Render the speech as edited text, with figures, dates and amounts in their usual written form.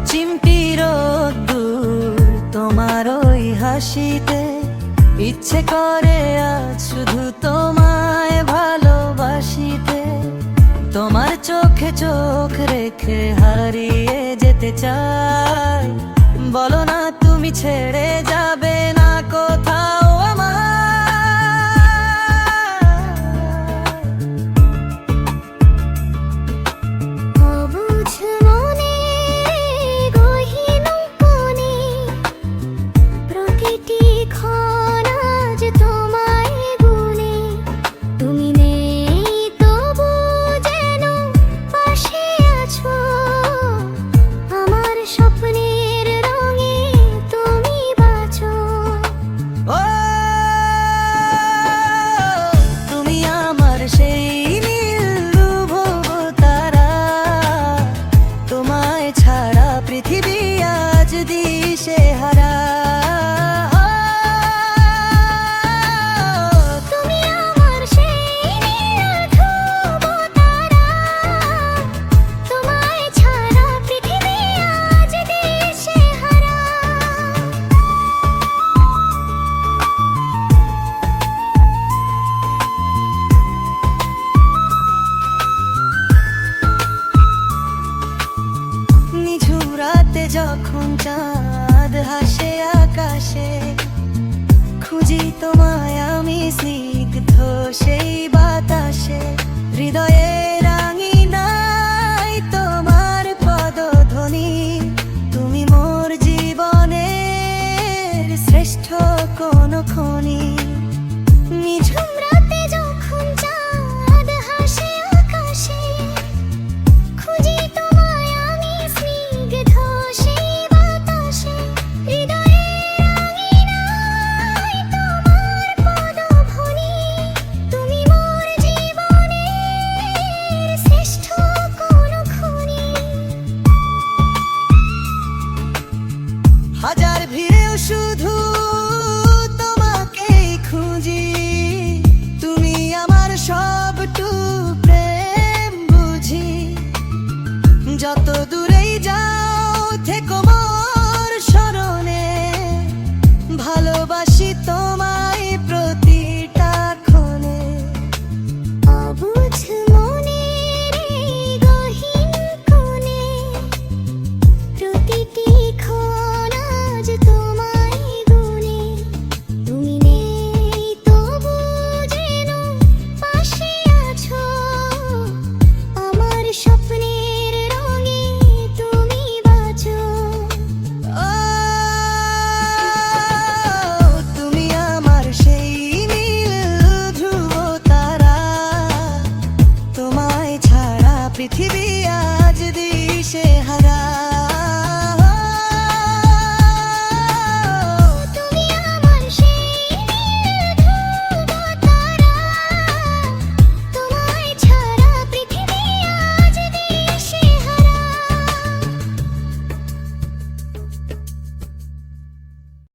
চিমটি রোদ্দুর তোমার ওই হাসিতে, ইচ্ছে করে আজ শুধু তোমায় ভালোবাসিতে। তোমার চোখে চোখ রেখে হারিয়ে যেতে চাই, বলো না তুমি ছেড়ে যাবে না কোথাও আমায়। অবুঝ মনে গহীন কোণে প্রতিটি ক্ষণ আজ তোমায় গুনে। তুমি নেই তবু যেন পাশে আছো, আমার স্বপ্নের রঙে তুমি বাঁচো। ও তুমি আমার সেই নীল ধ্রুব তারা, তোমায় ছাড়া পৃথিবী আজ দিশেহারা। তুমি আমার সেই নীল ধ্রুব তারা, তোমায় ছাড়া পৃথিবী আজ দিশেহারা। নিঝুম রাতে যখন চাঁদ হাসে আকাশে, খুঁজি তোমায় আমি স্নিগ্ধ সেই বাতাসে। হৃদয়ে রাঙিনায় তোমার পদধ্বনি, তুমি মোর জীবনের শ্রেষ্ঠ কোন খনি। নিঝুম রাতে যখন চাঁদ হাসে আকাশে, খুঁজি তোমায় আমি স্নিগ্ধ সেই বাতাসে। হৃদয়ে রাঙিনায় তোমার পদধ্বনি, তুমি মোর জীবনের শ্রেষ্ঠ কোন খনি। হাজার ভিড়েও শুধু তোমাকেই খুঁজি, তুমি আমার সবটুকু প্রেম বুঝি। যত দূরেই যাও থেকো মোর স্মরণে, ভালোবাসি তোমায় প্রতিটা ক্ষণে। অবুঝ মনের গহীন কোণে প্রতিটি ক্ষণ আজ তোমায় গুনে। তুমি নেই তবু যেন পাশে আছো, আমার স্বপ্নের রঙে তুমি বাঁচো। ও তুমি আমার সেই নীল ধ্রুব তারা, তোমায় ছাড়া পৃথিবী